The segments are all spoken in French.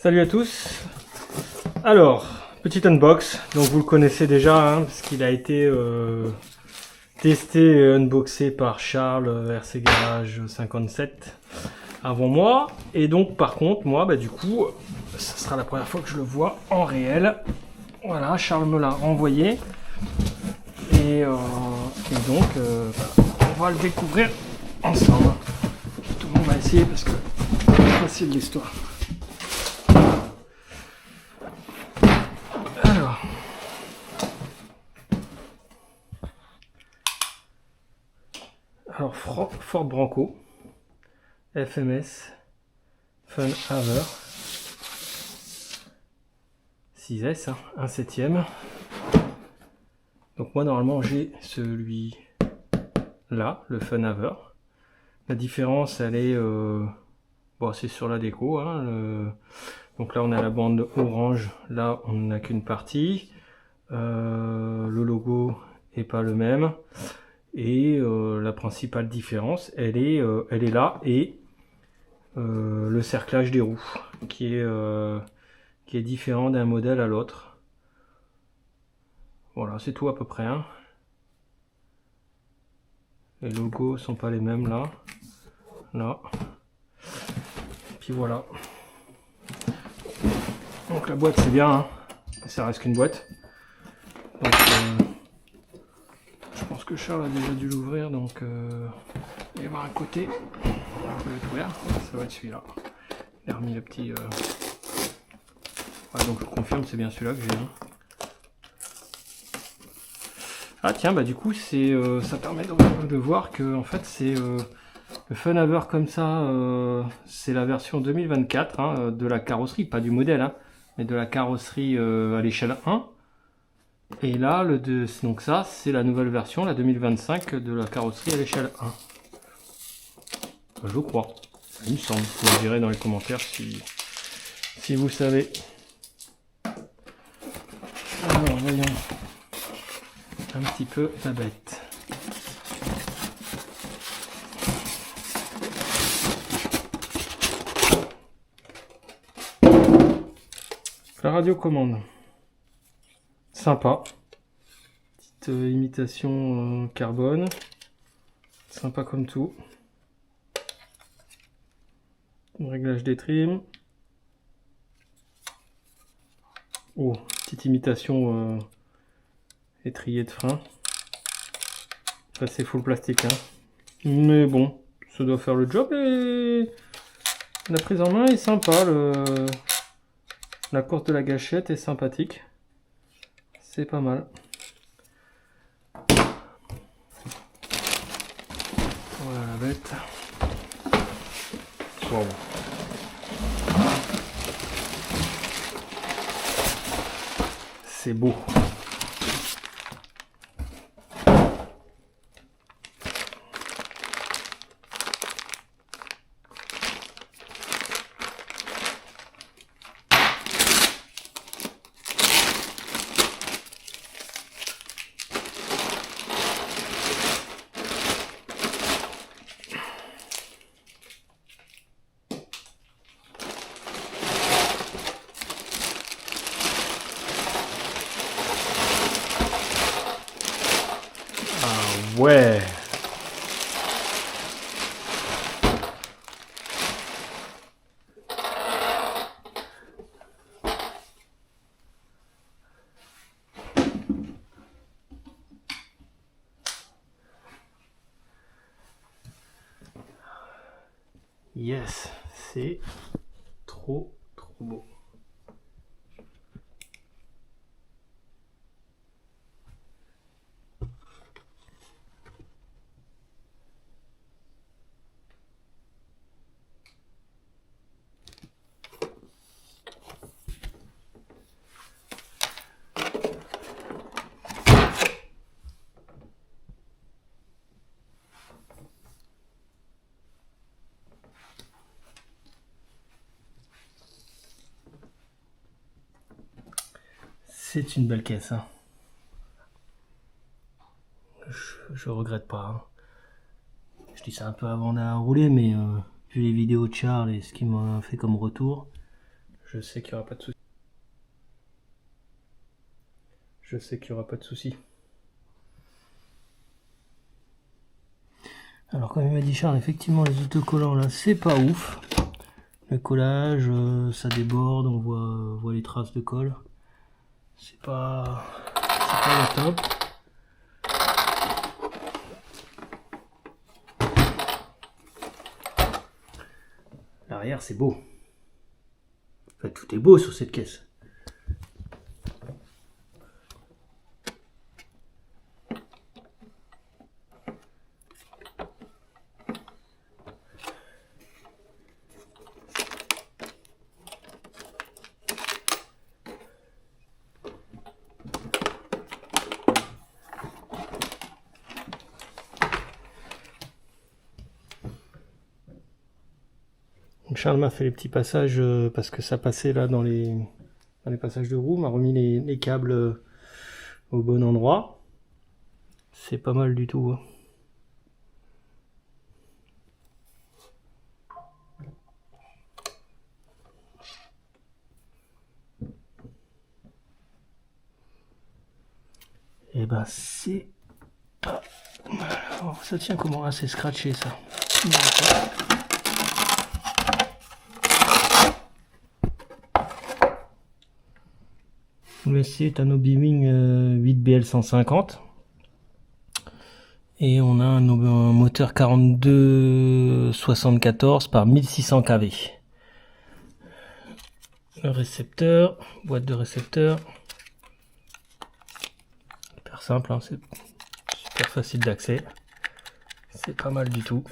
Salut à tous. Alors, petit unbox. Donc vous le connaissez déjà, hein, parce qu'il a été testé et unboxé par Charles RC Garage 57 avant moi. Et donc par contre, moi, du coup, ça sera la première fois que je le vois en réel. Voilà, Charles me l'a renvoyé. Et donc, on va le découvrir ensemble. Tout le monde va essayer parce que c'est facile l'histoire. Alors, Ford Bronco, FMS, Fun Haver, 6S, hein, 1/7. Donc moi normalement j'ai celui-là, le Fun Haver. La différence elle est, c'est sur la déco. Hein, donc là on a la bande orange, là on n'a qu'une partie. Le logo est pas le même. Et la principale différence, elle est là, et le cerclage des roues qui est différent d'un modèle à l'autre. Voilà, c'est tout à peu près. Hein. Les logos sont pas les mêmes là. Et puis voilà. Donc la boîte c'est bien, hein. Ça reste qu'une boîte. Donc, je pense que Charles a déjà dû l'ouvrir, donc il va y avoir un côté. On peut l'ouvrir, ça va être celui-là. Il a remis le petit. Ouais, donc je confirme, c'est bien celui-là que j'ai. Hein. Ah tiens, du coup ça permet de voir que en fait c'est le Fun Haver comme ça, c'est la version 2024 hein, de la carrosserie, pas du modèle, hein, mais de la carrosserie à l'échelle 1. Et là, donc ça, c'est la nouvelle version, la 2025 de la carrosserie à l'échelle 1. Je crois, il me semble. Vous me direz dans les commentaires si vous savez. Alors, voyons un petit peu la bête. La radiocommande. Sympa. Petite imitation carbone. Sympa comme tout. Réglage des trims. Oh, petite imitation étrier de frein. Ça c'est full plastique. Hein. Mais bon, ça doit faire le job et la prise en main est sympa. La course de la gâchette est sympathique. C'est pas mal. Voilà la bête. Wow. C'est beau. Ouais. Yes, c'est trop beau. C'est une belle caisse. Hein. Je regrette pas. Hein. Je dis ça un peu avant d'avoir roulé, mais vu les vidéos de Charles et ce qu'il m'a fait comme retour, Je sais qu'il n'y aura pas de souci. Je sais qu'il n'y aura pas de souci. Alors comme il m'a dit Charles, effectivement les autocollants là c'est pas ouf. Le collage, ça déborde, on voit les traces de colle. C'est pas le top. L'arrière c'est beau. Enfin, tout est beau sur cette caisse. Charles m'a fait les petits passages parce que ça passait là dans les passages de roue, m'a remis les câbles au bon endroit. C'est pas mal du tout. Hein. Et ben c'est... Alors, ça tient comment? Ah, c'est scratché ça. Le C est un Obi-Wan 8BL150 et on a un moteur 4274 par 1600 kV. Le récepteur, boîte de récepteur, hyper simple, hein, c'est super facile d'accès, c'est pas mal du tout.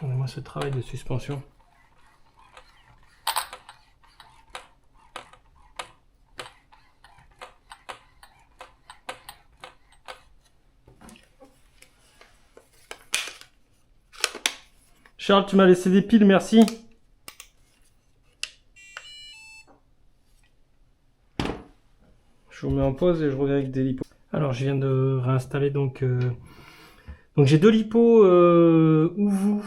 Moi ce travail de suspension. Charles, tu m'as laissé des piles, merci. Je vous mets en pause et je reviens avec des lipos. Alors je viens de réinstaller donc j'ai deux lipos Ouvoo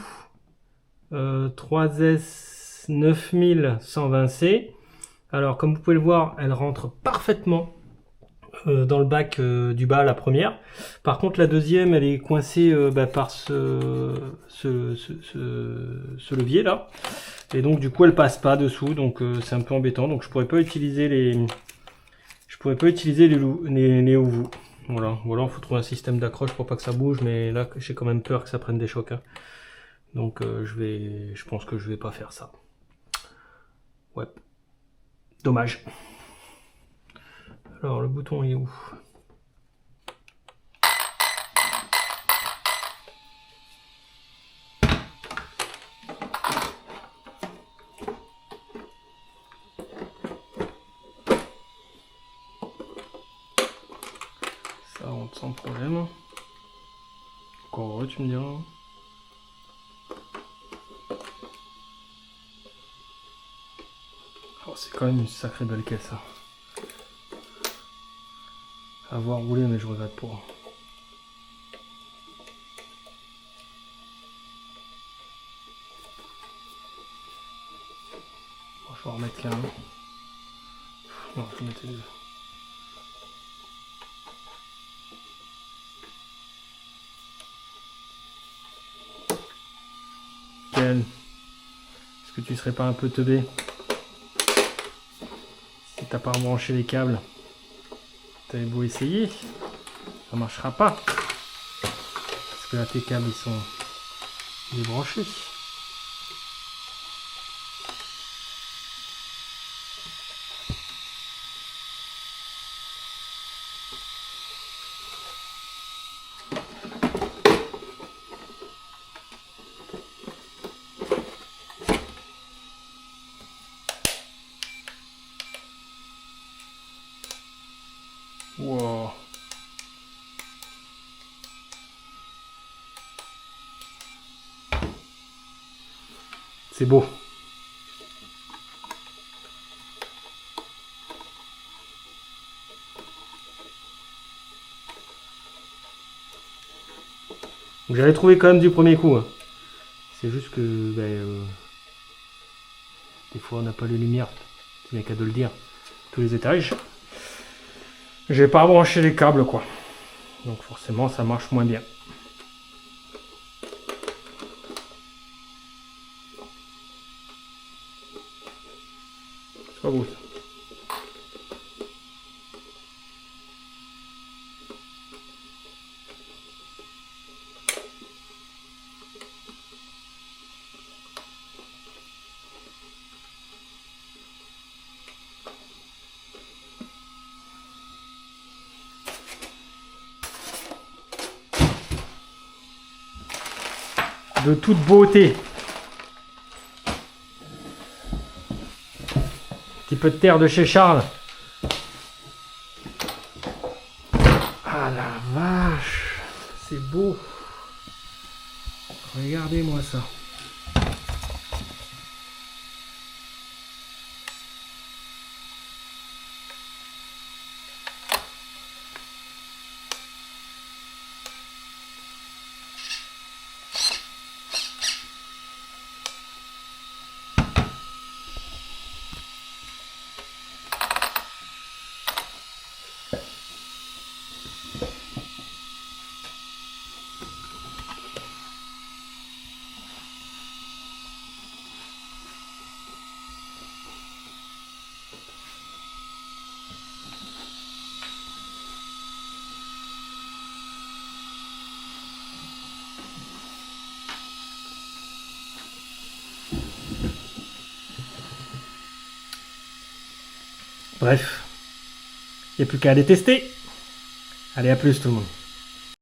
3S 9120C. Alors comme vous pouvez le voir, elle rentre parfaitement dans le bac du bas, la première. Par contre la deuxième, elle est coincée par ce levier là. Et donc du coup elle passe pas dessous, donc c'est un peu embêtant. Donc je pourrais pas utiliser les Ouvoo. Voilà, ou alors il faut trouver un système d'accroche pour pas que ça bouge, mais là j'ai quand même peur que ça prenne des chocs. Hein. Donc je pense que je vais pas faire ça. Ouais. Dommage. Alors le bouton est où? Ça rentre sans problème. Encore heureux, tu me diras. Oh, c'est quand même une sacrée belle caisse. Hein. À voir rouler, mais je regrette pas. Bon, je vais en remettre qu'un. Non, je vais mettre les deux. Ken, est-ce que tu serais pas un peu teubé si t'as pas rebranché les câbles? T'avais beau essayer, ça marchera pas. Parce que là tes câbles ils sont débranchés. C'est beau. J'avais trouvé quand même du premier coup. Hein. C'est juste que des fois on n'a pas les lumières. C'est bien qu'à de le dire. Tous les étages. J'ai pas branché les câbles quoi. Donc forcément ça marche moins bien. C'est pas beau ça. De toute beauté. Un petit peu de terre de chez Charles. Ah la vache, c'est beau. Regardez-moi ça. Bref, il n'y a plus qu'à aller tester. Allez, à plus tout le monde.